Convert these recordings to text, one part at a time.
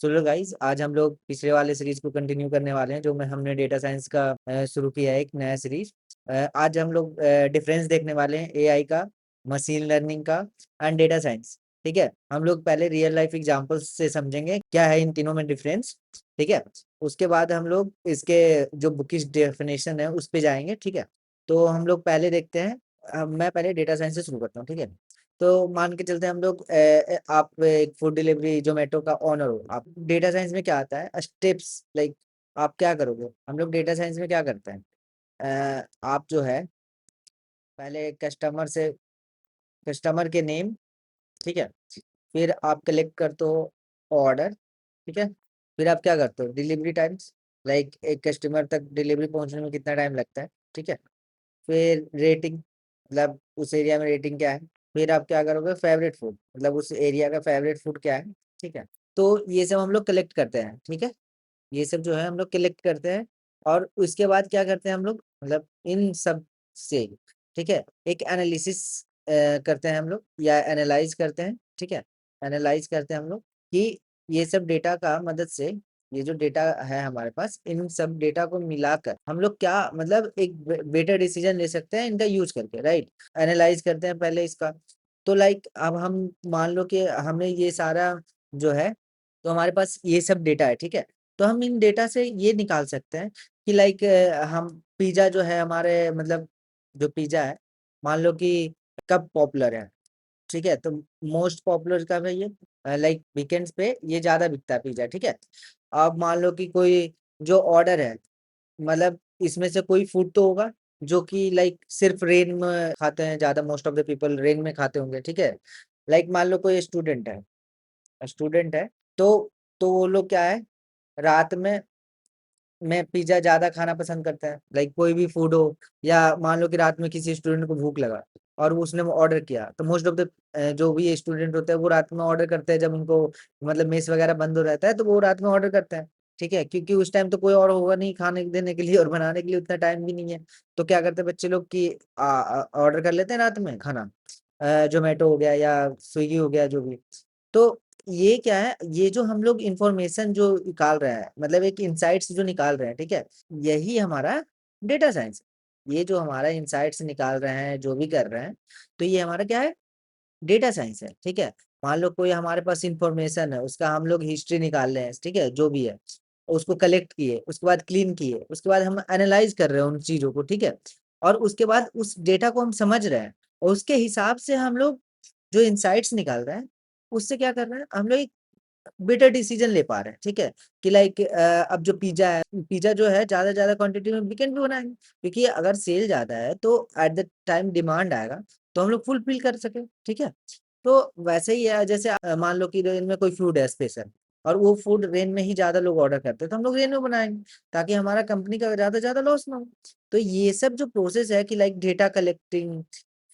चलो गाइस, आज हम लोग पिछले वाले सीरीज को कंटिन्यू करने वाले हैं जो में हमने डेटा साइंस का शुरू किया है, एक नया सीरीज। आज हम लोग डिफरेंस देखने वाले हैं एआई का, मशीन लर्निंग का एंड डेटा साइंस। ठीक है, हम लोग पहले रियल लाइफ एग्जांपल्स से समझेंगे क्या है इन तीनों में डिफरेंस। ठीक है, उसके बाद हम लोग इसके जो बुकिश डेफिनेशन है उस पे जाएंगे। ठीक है, तो हम लोग पहले देखते हैं। मैं पहले डेटा साइंस से शुरू करता हूँ। ठीक है, तो मान के चलते हैं हम लोग, आप एक फूड डिलीवरी जोमेटो का ऑनर हो। आप डेटा साइंस में क्या आता है, स्टेप्स लाइक आप क्या करोगे। हम लोग डेटा साइंस में क्या करते हैं, आप जो है पहले कस्टमर के नेम। ठीक है, फिर आप कलेक्ट करते हो ऑर्डर। ठीक है, फिर आप क्या करते हो, डिलीवरी टाइम्स, लाइक एक कस्टमर तक डिलीवरी पहुंचने में कितना टाइम लगता है। ठीक है, फिर रेटिंग, मतलब उस एरिया में रेटिंग क्या है। फिर आप क्या करोगे, फेवरेट फूड, मतलब उस एरिया का फेवरेट फूड क्या है। ठीक है, तो ये सब हम लोग कलेक्ट करते हैं। ठीक है, ये सब जो है हम लोग कलेक्ट करते हैं। और उसके बाद क्या करते हैं हम लोग, मतलब इन सब से, ठीक है, एक एनालिसिस करते हैं हम लोग, या एनालाइज करते हैं। ठीक है, एनालाइज करते हैं हम लोग कि ये सब डेटा का मदद से, ये जो डेटा है हमारे पास, इन सब डेटा को मिलाकर हम लोग क्या, मतलब एक बेटर डिसीजन ले सकते हैं इनका यूज करके। राइट, एनालाइज करते हैं पहले इसका। तो लाइक अब हम मान लो कि हमने ये सारा जो है, तो हमारे पास ये सब डेटा है। ठीक है, तो हम इन डेटा से ये निकाल सकते हैं कि लाइक हम पिज्जा जो है हमारे, मतलब जो पिज्जा है, मान लो कि कब पॉपुलर है। ठीक है, तो मोस्ट पॉपुलर कब है ये, लाइक वीकेंड्स पे ये ज्यादा बिकता है पिज्जा। ठीक है, अब मान लो कि कोई जो ऑर्डर है, मतलब इसमें से कोई फूड तो होगा जो कि लाइक सिर्फ रेन में खाते हैं, ज्यादा most of the people rain में खाते होंगे। ठीक है, लाइक मान लो कोई स्टूडेंट है, तो वो लोग क्या है, रात में पिज्जा ज्यादा खाना पसंद करता है। लाइक कोई भी फूड हो, या मान लो कि रात में किसी स्टूडेंट को भूख लगा और उसने ऑर्डर किया, तो मोस्ट ऑफ द जो भी स्टूडेंट होते हैं वो रात में ऑर्डर करते हैं, जब उनको मतलब मेस वगैरह बंद हो रहता है तो वो रात में ऑर्डर करते हैं। ठीक है, क्योंकि उस टाइम तो कोई और होगा नहीं खाने देने के लिए, और बनाने के लिए उतना टाइम भी नहीं है। तो क्या करते हैं बच्चे लोग कि ऑर्डर कर लेते हैं रात में खाना, जोमेटो हो गया या स्विगी हो गया, जो भी। तो ये क्या है, ये जो हम लोग इंफॉर्मेशन जो निकाल रहे हैं, मतलब एक इंसाइट्स जो निकाल रहे हैं। ठीक है, यही हमारा डेटा साइंस। ये जो हमारा इंसाइट्स निकाल रहे हैं, जो भी कर रहे हैं, तो ये हमारा क्या है, डेटा साइंस है। ठीक है, मान लो कोई हमारे पास इंफॉर्मेशन है, उसका हम लोग हिस्ट्री निकाल रहे हैं। ठीक है, जो भी है उसको कलेक्ट किए, उसके बाद क्लीन किए, उसके बाद हम एनालाइज कर रहे हैं उन चीजों को। ठीक है, और उसके बाद उस डेटा को हम समझ रहे हैं, और उसके हिसाब से हम लोग जो इंसाइट्स निकाल रहे हैं, उससे क्या कर रहे हैं, हम लोग एक बेटर डिसीजन ले पा रहे हैं। ठीक है, कि लाइक अब जो पिज्जा जो है ज्यादा ज्यादा क्वांटिटी में वीकेंड भी बनाएंगे, क्योंकि अगर सेल ज्यादा है तो एट द टाइम डिमांड आएगा, तो हम लोग फुलफिल कर सके। ठीक है, तो वैसे ही है, जैसे मान लो कि रेन में कोई फूड है स्पेशल, और वो फूड रेन में ही ज्यादा लोग ऑर्डर करते हैं, तो हम लोग रेन में बनाएंगे ताकि हमारा कंपनी का ज्यादा ज्यादा लॉस ना हो। तो ये सब जो प्रोसेस है कि लाइक डेटा कलेक्टिंग,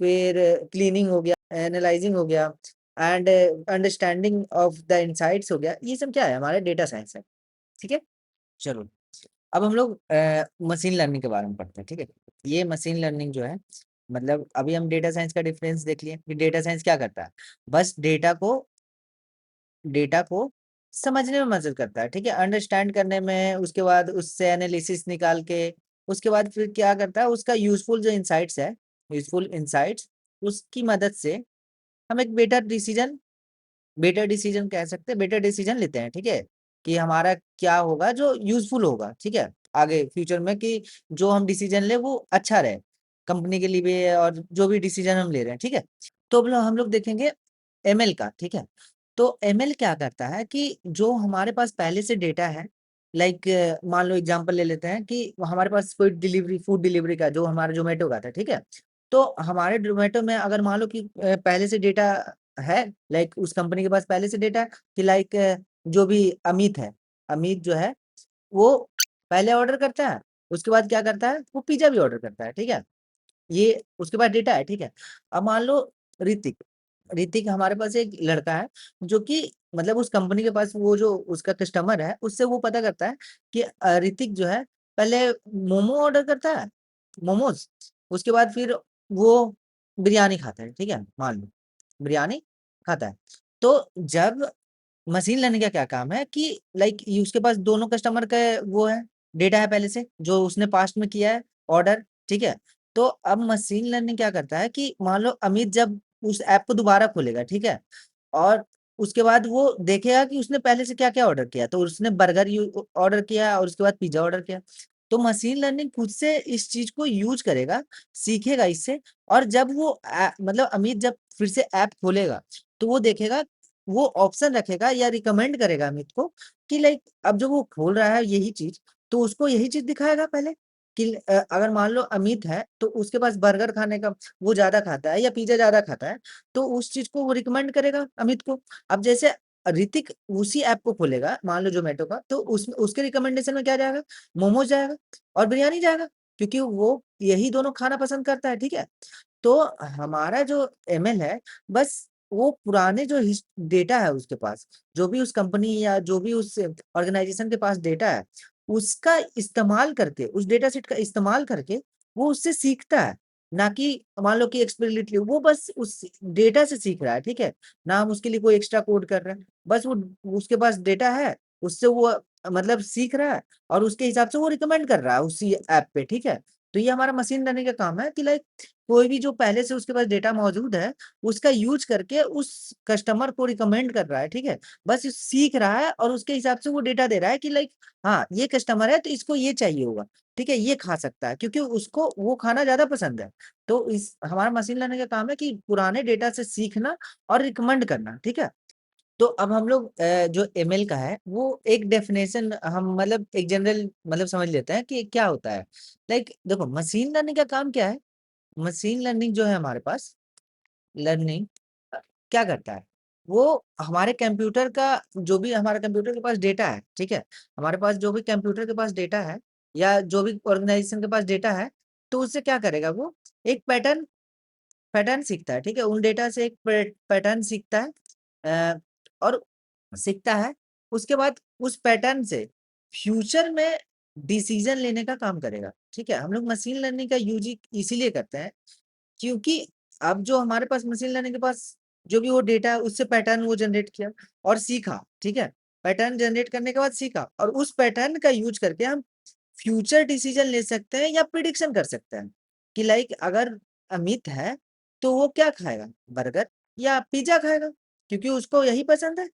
फिर क्लीनिंग हो गया, एनालाइजिंग हो गया, and understanding of the insights हो गया, ये सब क्या है, हमारे डेटा साइंस है। ठीक है, चलो अब हम लोग मशीन लर्निंग के बारे में पढ़ते हैं। ठीक है, ये मशीन लर्निंग जो है, मतलब अभी हम डेटा साइंस का डिफरेंस देख लिए कि डेटा साइंस क्या करता है, बस डेटा को समझने में मदद करता है। ठीक है, अंडरस्टैंड करने में, उसके बाद उससे एनालिसिस निकाल के, उसके बाद फिर क्या करता है, उसका यूजफुल इंसाइट्स, उसकी मदद से हम एक बेटर डिसीजन कह सकते हैं, बेटर डिसीजन लेते हैं। ठीक है, कि हमारा क्या होगा जो यूजफुल होगा। ठीक है, आगे फ्यूचर में कि जो हम डिसीजन ले वो अच्छा रहे कंपनी के लिए भी, और जो भी डिसीजन हम ले रहे हैं। ठीक है, तो अब हम लोग देखेंगे एमएल का। ठीक है, तो एमएल क्या करता है कि जो हमारे पास पहले से डेटा है, लाइक मान लो एग्जांपल ले लेते हैं कि हमारे पास कोई फूड डिलीवरी का, जो हमारा जोमेटो का था। ठीक है, तो हमारे जोमेटो में अगर मान लो कि पहले से डेटा है, लाइक उस कंपनी के पास पहले से डेटा है कि लाइक जो भी अमित जो है वो पहले ऑर्डर करता है, उसके बाद क्या करता है, वो पिज्जा भी ऑर्डर करता है। ठीक है, ये उसके पास डेटा है। ठीक है, अब मान लो ऋतिक ऋतिक हमारे पास एक लड़का है, जो कि मतलब उस कंपनी के पास वो जो उसका कस्टमर है, उससे वो पता करता है कि ऋतिक जो है पहले मोमो ऑर्डर करता है, मोमोज, उसके बाद फिर वो बिरयानी खाता है। ठीक है, मान लो बिरयानी खाता है। तो जब मशीन लर्निंग का क्या काम है कि लाइक उसके पास दोनों कस्टमर का वो है, डेटा है पहले से जो उसने पास्ट में किया है ऑर्डर, ठीक है। तो अब मशीन लर्निंग क्या करता है कि मान लो अमित जब उस ऐप को दोबारा खोलेगा, ठीक है, और उसके बाद वो देखेगा कि उसने पहले से क्या क्या ऑर्डर किया, तो उसने बर्गर ऑर्डर किया और उसके बाद पिज्जा ऑर्डर किया। तो मशीन लर्निंग खुद से इस चीज को यूज करेगा, सीखेगा इससे, और जब वो मतलब अमित जब फिर से ऐप खोलेगा तो वो देखेगा, वो ऑप्शन रखेगा या रिकमेंड करेगा अमित को कि लाइक अब जो वो खोल रहा है यही चीज, तो उसको यही चीज दिखाएगा पहले कि अगर मान लो अमित है तो उसके पास बर्गर खाने का वो ज्यादा खाता है या पिज्जा ज्यादा खाता है, तो उस चीज को वो रिकमेंड करेगा अमित को। अब जैसे ऋतिक उसी ऐप को खोलेगा मान लो जोमेटो का, तो उसके रिकमेंडेशन में क्या जाएगा, मोमोज जाएगा और बिरयानी जाएगा, क्योंकि वो यही दोनों खाना पसंद करता है, ठीक है। तो हमारा जो एमएल है, बस वो पुराने जो डेटा है उसके पास, जो भी उस कंपनी या जो भी उस ऑर्गेनाइजेशन के पास डेटा है, उसका इस्तेमाल करके, उस डेटा सेट का इस्तेमाल करके वो उससे सीखता है। ना कि मान लो कि एक्सपेरिमेंटली वो बस उस डेटा से सीख रहा है, ठीक है, ना हम उसके लिए कोई एक्स्ट्रा कोड कर रहे हैं, बस वो उसके पास डेटा है, उससे वो मतलब सीख रहा है और उसके हिसाब से वो रिकमेंड कर रहा है उसी ऐप पे, ठीक है। तो ये हमारा मशीन लर्निंग का काम है कि लाइक कोई भी जो पहले से उसके पास डेटा मौजूद है उसका यूज करके उस कस्टमर को रिकमेंड कर रहा है, ठीक है। बस सीख रहा है और उसके हिसाब से वो डेटा दे रहा है कि लाइक हाँ ये कस्टमर है तो इसको ये चाहिए होगा, ठीक है, ये खा सकता है क्योंकि उसको वो खाना ज्यादा पसंद है। तो इस हमारा मशीन लर्निंग का काम है कि पुराने डेटा से सीखना और रिकमेंड करना, ठीक है। तो अब हम लोग जो एमएल का है वो एक डेफिनेशन हम मतलब एक जनरल मतलब समझ लेते हैं कि क्या होता है। लाइक देखो मशीन लर्निंग का काम क्या है, मशीन लर्निंग जो है हमारे पास लर्निंग क्या करता है, वो हमारे कंप्यूटर का जो भी हमारे कंप्यूटर के पास डेटा है, ठीक है, हमारे पास जो भी कंप्यूटर के पास डेटा है या जो भी ऑर्गेनाइजेशन के पास डेटा है, तो उससे क्या करेगा वो एक पैटर्न पैटर्न सीखता है, ठीक है, उन डेटा से एक पैटर्न सीखता है और सीखता है, उसके बाद उस पैटर्न से फ्यूचर में डिसीजन लेने का काम करेगा, ठीक है। हम लोग मशीन लर्निंग का यूज इसीलिए करते हैं क्योंकि अब जो हमारे पास मशीन लर्निंग के पास जो भी वो डेटा है उससे पैटर्न वो जनरेट किया और सीखा, ठीक है, पैटर्न जनरेट करने के बाद सीखा और उस पैटर्न का यूज करके हम फ्यूचर डिसीजन ले सकते हैं या प्रिडिक्शन कर सकते हैं कि लाइक अगर अमित है तो वो क्या खाएगा, बर्गर या पिज्जा खाएगा, क्योंकि उसको यही पसंद है।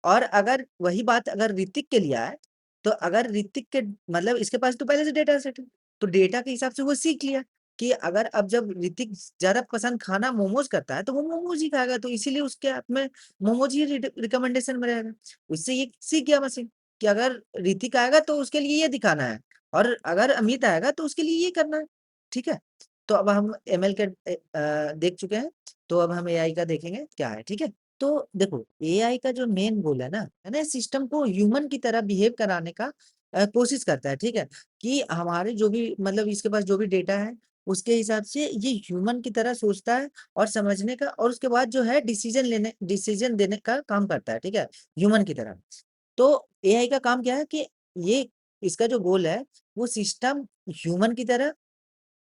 और अगर वही बात अगर ऋतिक के लिए आए, तो अगर ऋतिक के मतलब इसके पास तो पहले से डेटा सेट है, तो डेटा के हिसाब से वो सीख लिया कि अगर अब जब ऋतिक ज्यादा पसंद खाना मोमोज करता है तो वो मोमोज ही खाएगा, तो इसीलिए उसके हाथ में मोमोज ही रिकमेंडेशन में रहेगा। उससे ये सीख गया मशीन कि अगर ऋतिक आएगा तो उसके लिए ये दिखाना है और अगर अमित आएगा तो उसके लिए ये करना है, ठीक है। तो अब हम एमएल के देख चुके हैं, तो अब हम एआई का देखेंगे क्या है, ठीक है। तो देखो एआई का जो मेन गोल है ना सिस्टम को ह्यूमन की तरह बिहेव कराने का कोशिश करता है, ठीक है, कि हमारे जो भी मतलब इसके पास जो भी डेटा है उसके हिसाब से ये ह्यूमन की तरह सोचता है और समझने का और उसके बाद जो है डिसीजन देने का काम करता है, ठीक है, ह्यूमन की तरह। तो एआई का काम क्या है कि ये इसका जो गोल है वो सिस्टम ह्यूमन की तरह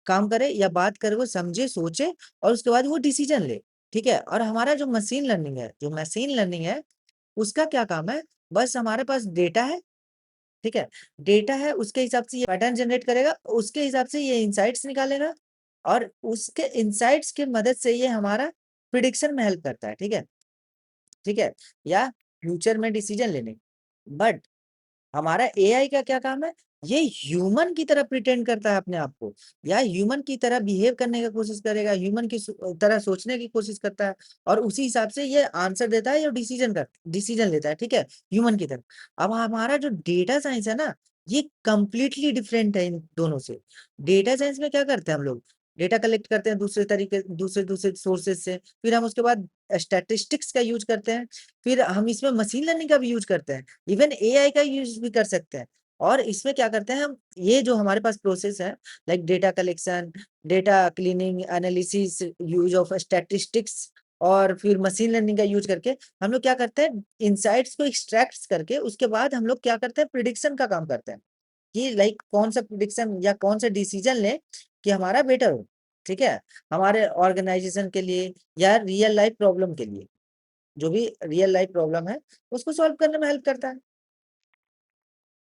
काम करे या बात करे, वो समझे सोचे और उसके बाद वो डिसीजन ले, ठीक है। और हमारा जो मशीन लर्निंग है उसका क्या काम है, बस हमारे पास डेटा है, ठीक है, डेटा है उसके हिसाब से ये पैटर्न जनरेट करेगा, उसके हिसाब से ये इंसाइट्स निकालेगा और उसके इंसाइट्स की मदद से ये हमारा प्रिडिक्शन में हेल्प करता है, ठीक है, ठीक है, या फ्यूचर में डिसीजन लेने। बट हमारा एआई का क्या काम है, ये ह्यूमन की तरह प्रिटेंड करता है अपने आप को या ह्यूमन की तरह बिहेव करने का कोशिश करेगा, ह्यूमन की तरह सोचने की कोशिश करता है और उसी हिसाब से ये आंसर देता है या डिसीजन लेता है, ठीक है, ह्यूमन की तरह। अब हमारा जो डेटा साइंस है ना, ये कंप्लीटली डिफरेंट है इन दोनों से। डेटा साइंस में क्या करते हैं हम लोग, डेटा कलेक्ट करते हैं दूसरे तरीके दूसरे दूसरे सोर्सेज से, फिर हम उसके बाद स्टैटिस्टिक्स का यूज करते हैं, फिर हम इसमें मशीन लर्निंग का भी यूज करते हैं, इवन एआई का यूज भी कर सकते हैं। और इसमें क्या करते हैं हम, ये जो हमारे पास प्रोसेस है like data collection, data cleaning, analysis, use of statistics और फिर मशीन लर्निंग का यूज करके हम लोग क्या करते हैं, इंसाइट्स को एक्सट्रैक्ट करके उसके बाद हम लोग क्या करते हैं, प्रिडिक्शन का काम करते हैं कि लाइक कौन सा प्रिडिक्शन या कौन सा डिसीजन ले कि हमारा बेटर हो, ठीक है, हमारे ऑर्गेनाइजेशन के लिए या रियल लाइफ प्रॉब्लम के लिए। जो भी रियल लाइफ प्रॉब्लम है उसको सॉल्व करने में हेल्प करता है।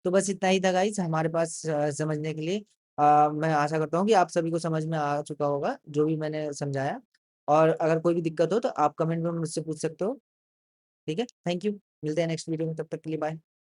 तो बस इतना ही था गाइस हमारे पास समझने के लिए। मैं आशा करता हूँ कि आप सभी को समझ में आ चुका होगा जो भी मैंने समझाया। और अगर कोई भी दिक्कत हो तो आप कमेंट में मुझसे पूछ सकते हो। ठीक है, थैंक यू। मिलते हैं नेक्स्ट वीडियो में, तब तक के लिए बाय।